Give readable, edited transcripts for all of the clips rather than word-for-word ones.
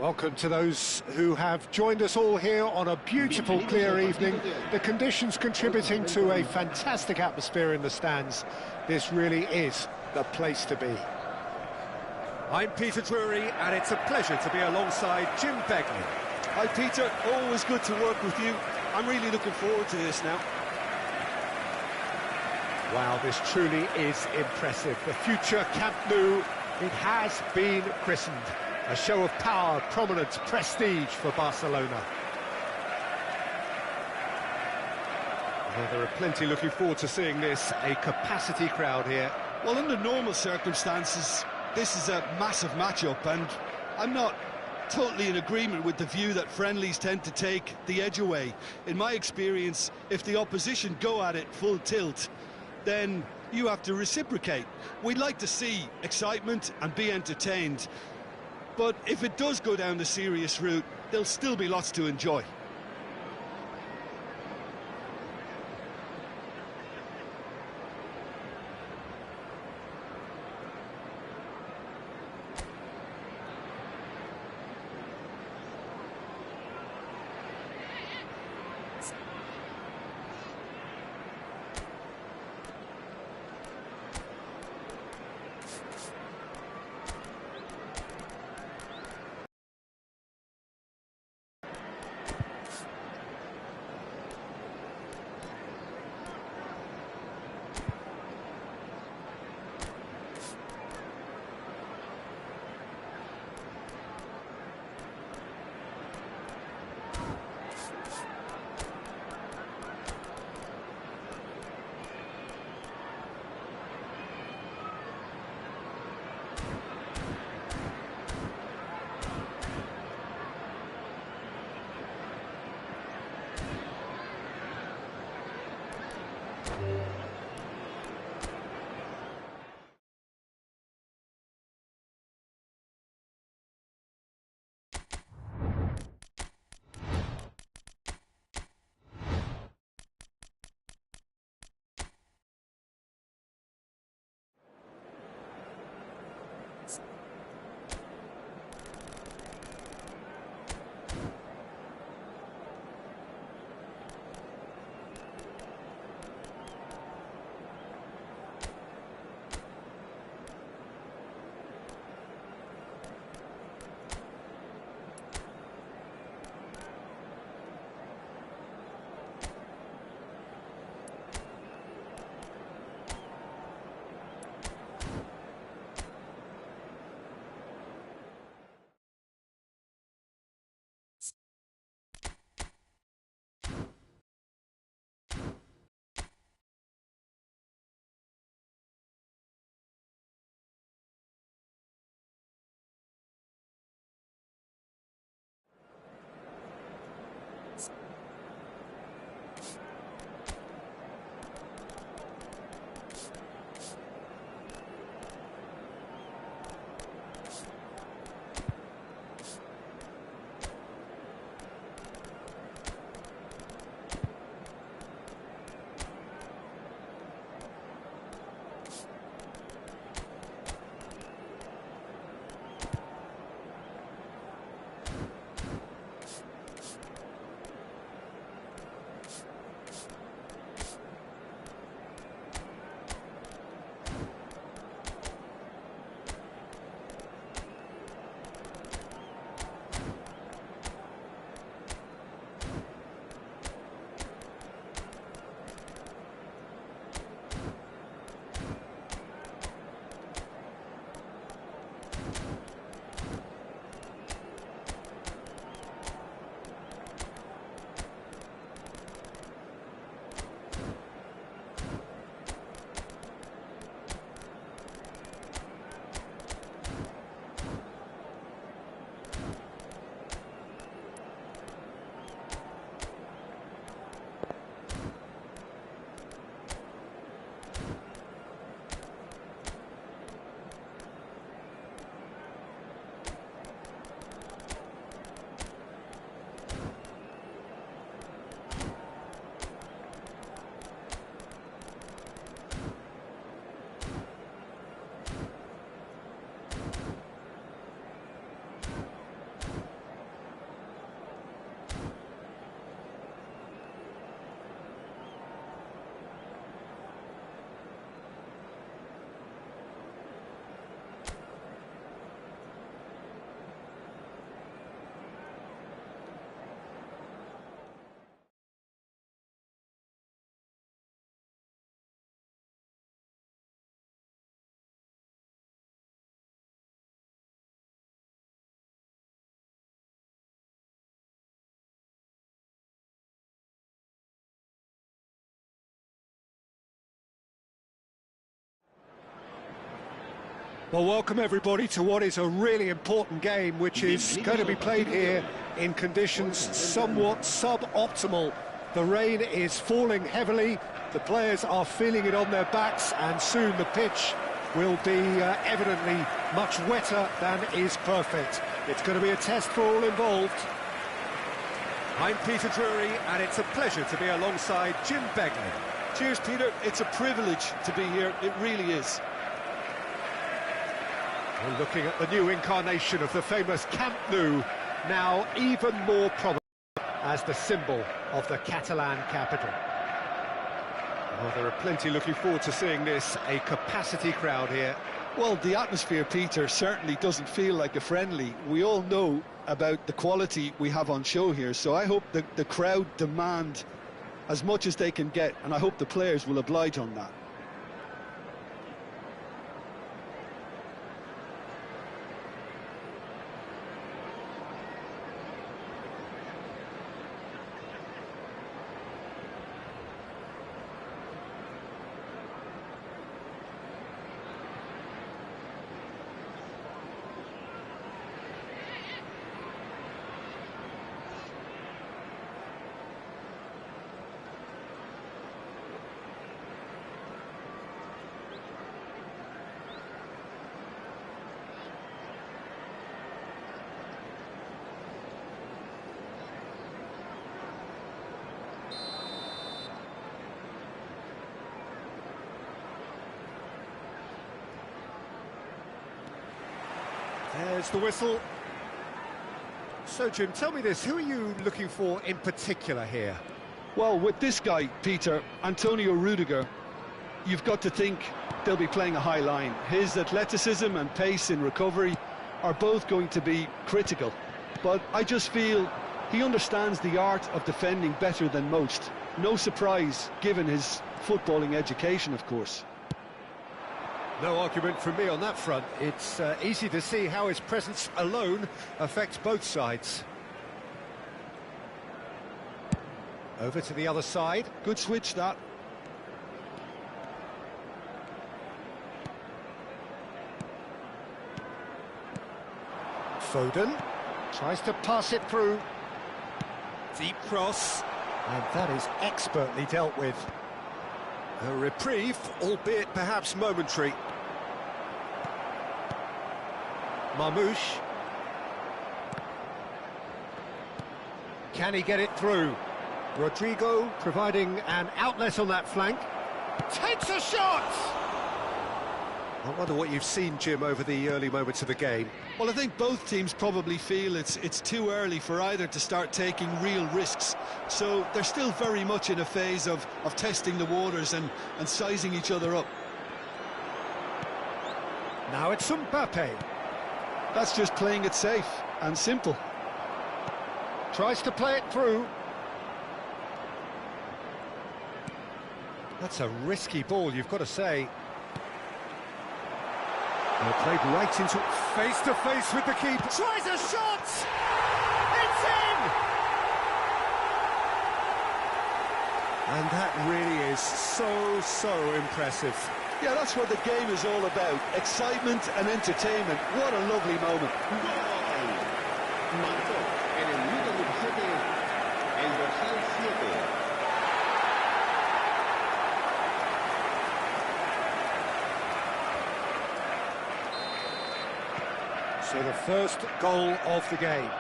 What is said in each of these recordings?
Welcome to those who have joined us all here on a beautiful, clear evening. The conditions contributing to a fantastic atmosphere in the stands. This really is the place to be. I'm Peter Drury, and it's a pleasure to be alongside Jim Begley. Hi Peter, always good to work with you. I'm really looking forward to this now. Wow, this truly is impressive. The future Camp Nou, it has been christened. A show of power, prominence, prestige for Barcelona. Well, there are plenty looking forward to seeing this. A capacity crowd here. Well, under normal circumstances, this is a massive matchup, and I'm not totally in agreement with the view that friendlies tend to take the edge away. In my experience, if the opposition go at it full tilt, then you have to reciprocate. We'd like to see excitement and be entertained. But if it does go down the serious route, there'll still be lots to enjoy. Well, welcome everybody to what is a really important game, which is going to be played here in conditions somewhat suboptimal. The rain is falling heavily, the players are feeling it on their backs, and soon the pitch will be evidently much wetter than is perfect. It's going to be a test for all involved. I'm Peter Drury, and it's a pleasure to be alongside Jim Begley. Cheers, Peter. It's a privilege to be here. It really is. We're looking at the new incarnation of the famous Camp Nou, now even more prominent as the symbol of the Catalan capital. Well, there are plenty looking forward to seeing this, a capacity crowd here. Well, the atmosphere, Peter, certainly doesn't feel like a friendly. We all know about the quality we have on show here, so I hope the crowd demand as much as they can get, and I hope the players will oblige on that. There's the whistle. So, Jim, tell me this, who are you looking for in particular here? Well, with this guy, Peter, Antonio Rudiger, you've got to think they'll be playing a high line. His athleticism and pace in recovery are both going to be critical. But I just feel he understands the art of defending better than most. No surprise, given his footballing education, of course. No argument from me on that front. It's easy to see how his presence alone affects both sides. Over to the other side. Good switch, that. Foden tries to pass it through. Deep cross. And that is expertly dealt with. A reprieve, albeit perhaps momentary. Marmoush. Can he get it through? Rodrigo providing an outlet on that flank. Takes a shot! I wonder what you've seen, Jim, over the early moments of the game. Well, I think both teams probably feel it's too early for either to start taking real risks. So they're still very much in a phase of testing the waters and sizing each other up. Now it's Mbappe. That's just playing it safe and simple. Tries to play it through. That's a risky ball, you've got to say. Played right into face-to-face with the keeper. Tries a shot! It's in! And that really is so impressive. Yeah, that's what the game is all about. Excitement and entertainment. What a lovely moment. Marcó en el minuto 17 el dorsal 7. So the first goal of the game.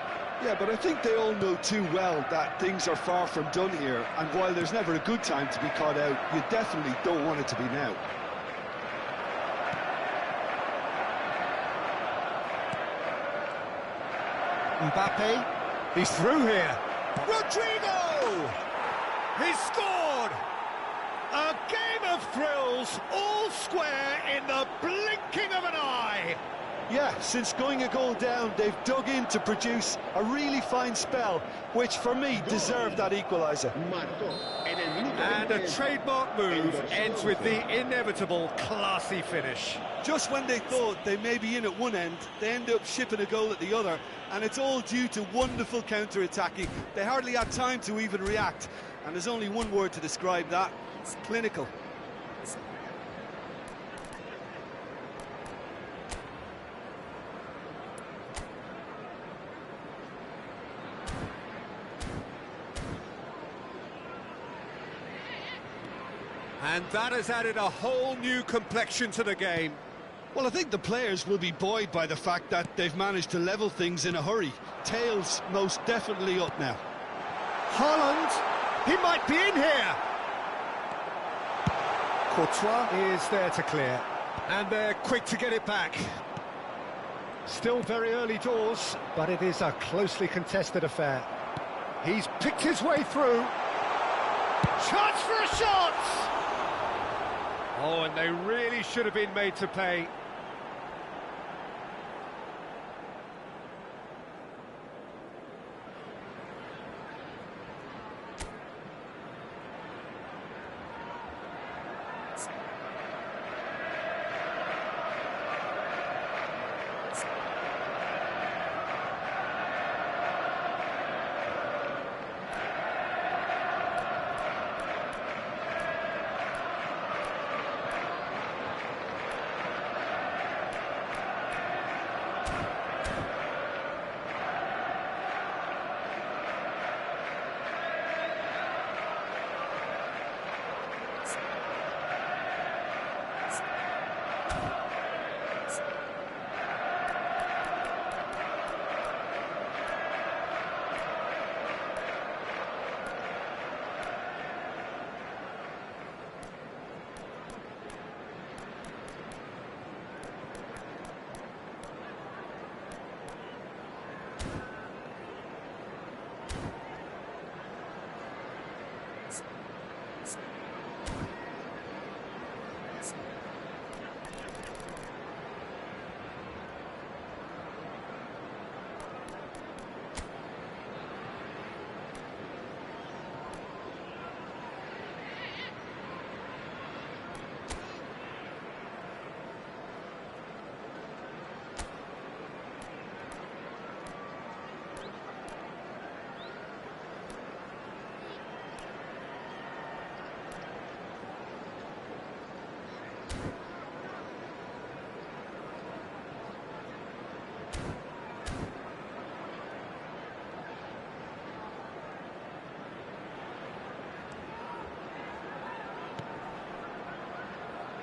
Yeah, but I think they all know too well that things are far from done here, and while there's never a good time to be caught out, you definitely don't want it to be now. Mbappe, he's through here. Rodrigo! He's scored! A game of thrills, all square in the blinking of an eye. Yeah, since going a goal down, they've dug in to produce a really fine spell, which for me deserved that equaliser. And a trademark move ends with the inevitable classy finish. Just when they thought they may be in at one end, they end up shipping a goal at the other, and it's all due to wonderful counter-attacking. They hardly had time to even react, and there's only one word to describe that: it's clinical. And that has added a whole new complexion to the game. Well, I think the players will be buoyed by the fact that they've managed to level things in a hurry. Tails most definitely up now. Haaland, he might be in here. Courtois is there to clear. And they're quick to get it back. Still very early doors, but it is a closely contested affair. He's picked his way through. Chance for a shot! Oh, and they really should have been made to pay.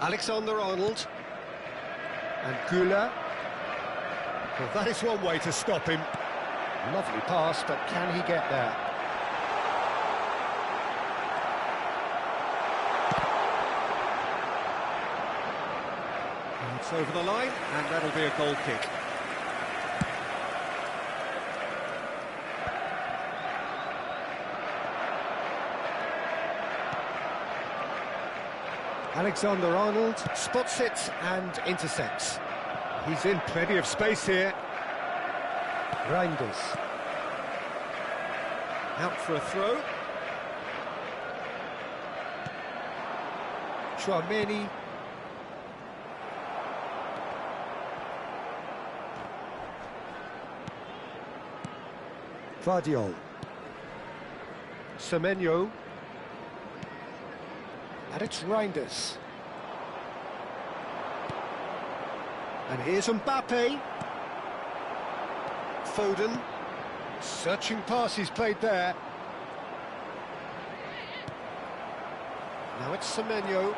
Alexander-Arnold. And Güler. Well, that is one way to stop him. Lovely pass, but can he get there? It's over the line, and that'll be a goal kick. Alexander-Arnold spots it and intercepts. He's in plenty of space here. Reinders. Out for a throw. Chouameni. Vardiol. Semenyo. And it's Reinders. And here's Mbappe. Foden. Searching pass he's played there. Now it's Semenyo.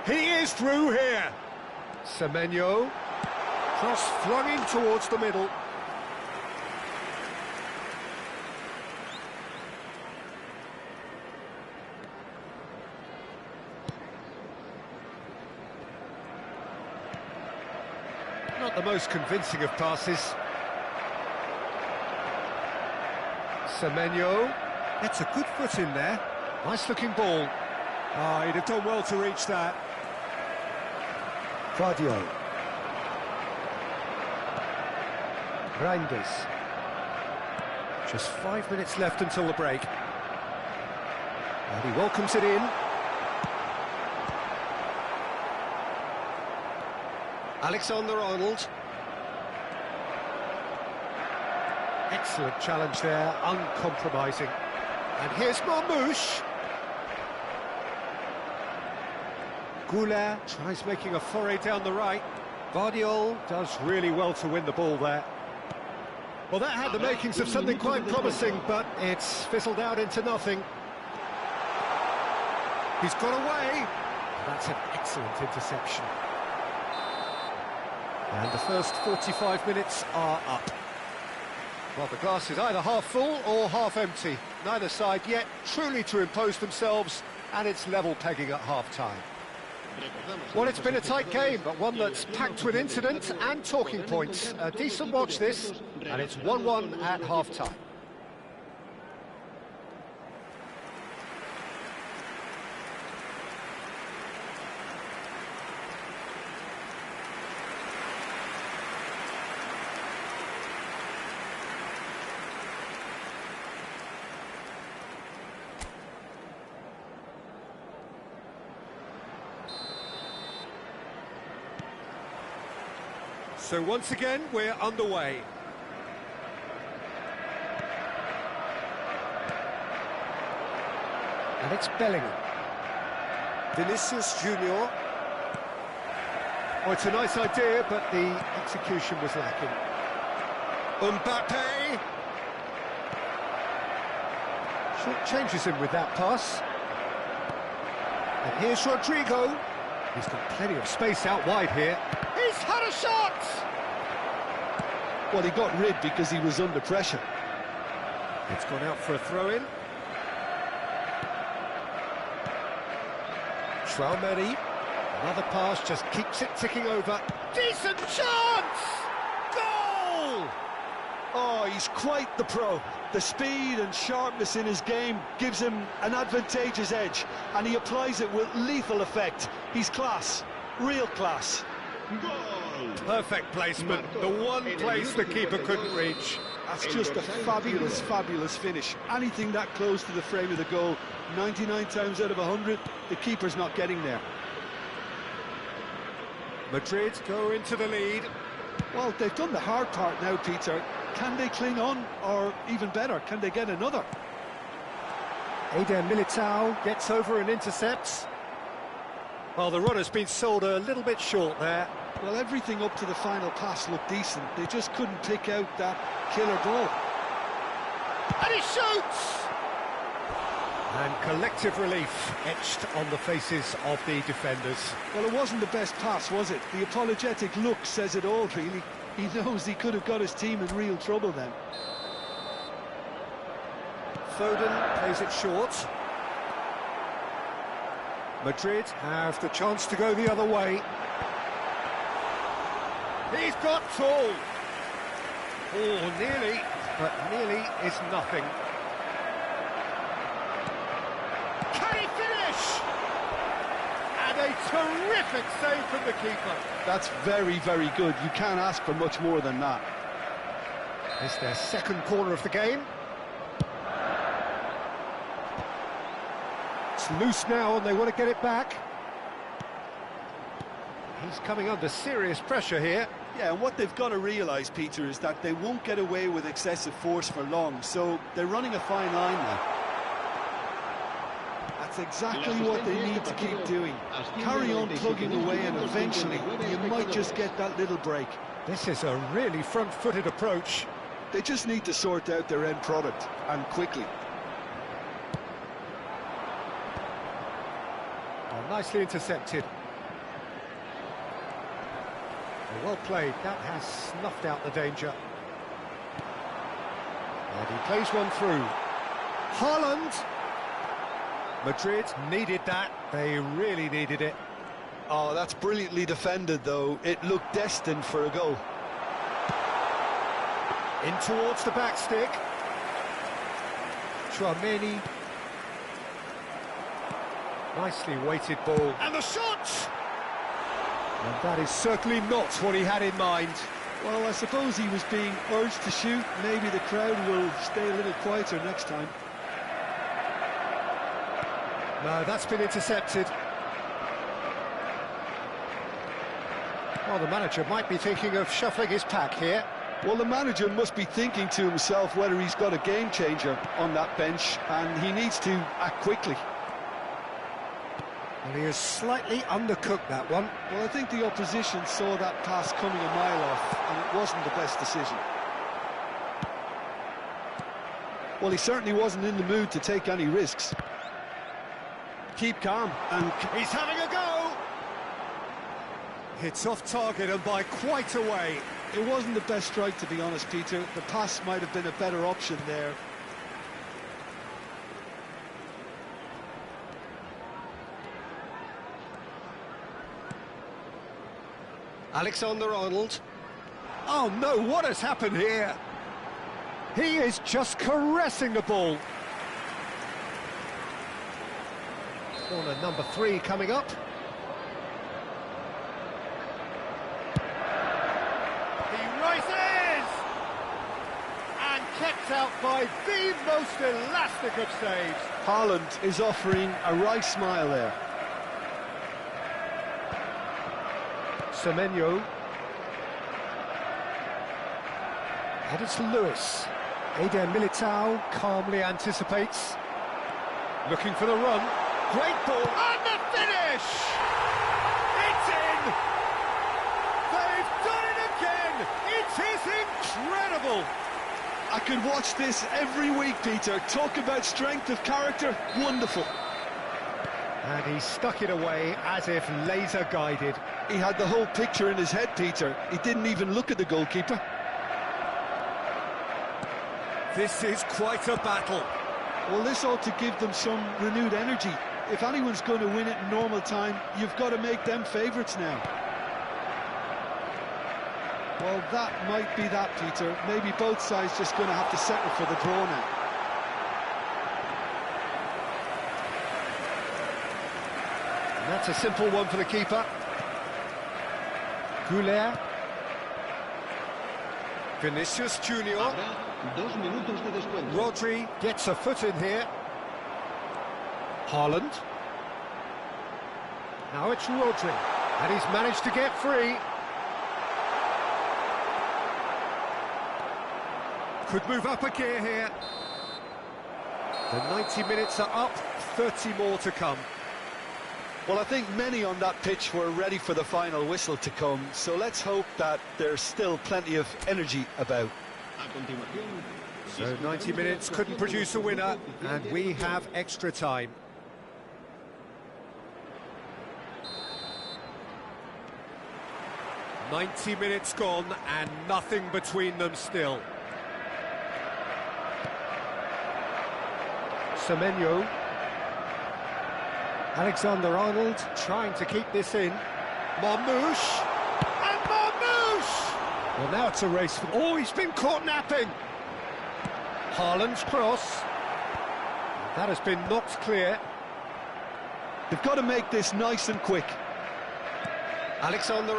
He is through here. Semenyo. Cross flung in towards the middle. Not the most convincing of passes. Semenyo. That's a good foot in there. Nice looking ball. Ah, he'd have done well to reach that. Vardiol. Reinders. Just 5 minutes left until the break. And he welcomes it in. Alexander-Arnold. Excellent challenge there, uncompromising. And here's Marmoush. Güler tries making a foray down the right. Vardiol does really well to win the ball there. Well, that had the makings of something quite promising, but it's fizzled out into nothing. He's got away. That's an excellent interception. And the first 45 minutes are up. Well, the glass is either half full or half empty. Neither side yet truly to impose themselves, and it's level pegging at half-time. Well, it's been a tight game, but one that's packed with incident and talking points. A decent watch this, and it's 1-1 at half-time. So once again, we're underway. And it's Bellingham. Vinicius Junior. Oh, it's a nice idea, but the execution was lacking. Mbappe. Short changes him with that pass. And here's Rodrigo. He's got plenty of space out wide here. He's had a shot! Well, he got rid because he was under pressure. It's gone out for a throw-in. Traoré. Another pass, just keeps it ticking over. Decent chance! Goal! Oh, he's quite the pro. The speed and sharpness in his game gives him an advantageous edge, and he applies it with lethal effect. He's class, real class. Perfect placement, the one place the keeper couldn't reach. That's just a fabulous, fabulous finish. Anything that close to the frame of the goal, 99 times out of 100, the keeper's not getting there. Madrid go into the lead. Well, they've done the hard part now, Peter. Can they cling on, or even better, can they get another? Eder Militao gets over and intercepts. Well, the runner's been sold a little bit short there. Well, everything up to the final pass looked decent. They just couldn't pick out that killer ball. And he shoots! And collective relief etched on the faces of the defenders. Well, it wasn't the best pass, was it? The apologetic look says it all, really. He knows he could have got his team in real trouble then. Foden plays it short. Madrid have the chance to go the other way. He's got tall. Oh, nearly, but nearly is nothing. Can he finish? And a terrific save from the keeper. That's very, very good. You can't ask for much more than that. It's their second corner of the game. It's loose now and they want to get it back. He's coming under serious pressure here. Yeah, and what they've got to realise, Peter, is that they won't get away with excessive force for long, so they're running a fine line now. That's exactly what they need to keep doing. Carry on plugging away and eventually you might just get that little break. This is a really front-footed approach. They just need to sort out their end product, and quickly. Oh, nicely intercepted. Well played, that has snuffed out the danger. And he plays one through. Haaland! Madrid needed that, they really needed it. Oh, that's brilliantly defended, though. It looked destined for a goal. In towards the back stick. Traoré. Nicely weighted ball. And the shot! And that is certainly not what he had in mind. Well, I suppose he was being urged to shoot. Maybe the crowd will stay a little quieter next time. No, that's been intercepted. Well, the manager might be thinking of shuffling his pack here. Well, the manager must be thinking to himself whether he's got a game changer on that bench, and he needs to act quickly. Well, he has slightly undercooked that one. Well, I think the opposition saw that pass coming a mile off, and it wasn't the best decision. Well, he certainly wasn't in the mood to take any risks. Keep calm, and He's having a go! It's off target and by quite a way. It wasn't the best strike, to be honest, Peter. The pass might have been a better option there. Alexander-Arnold. Oh no, what has happened here? He is just caressing the ball. Corner number 3 coming up. He rises! And kept out by the most elastic of saves. Haaland is offering a wry smile there. Semenyo. Headed to Lewis. Eder Militao calmly anticipates. Looking for the run. Great ball. And the finish! It's in! They've done it again! It is incredible! I could watch this every week, Peter. Talk about strength of character. Wonderful. And he stuck it away as if laser guided. He had the whole picture in his head, Peter. He didn't even look at the goalkeeper. This is quite a battle. Well, this ought to give them some renewed energy. If anyone's going to win it in normal time, you've got to make them favourites now. Well, that might be that, Peter. Maybe both sides just going to have to settle for the draw now. And that's a simple one for the keeper. Goulet. Vinicius Junior. Habrá 2 minutos de descuento. Rodri gets a foot in here. Haaland. Now it's Rodri. And he's managed to get free. Could move up a gear here. The 90 minutes are up, 30 more to come. Well, I think many on that pitch were ready for the final whistle to come, so let's hope that there's still plenty of energy about. A continuación, So 90 minutes couldn't produce a winner, and we have extra time. "90 minutes gone and nothing between them still." Semenyo. Alexander-Arnold trying to keep this in. Marmouche. And Marmouche! Well, now it's a race for... Oh, he's been caught napping! Haaland's cross. That has been knocked clear. They've got to make this nice and quick. Alexander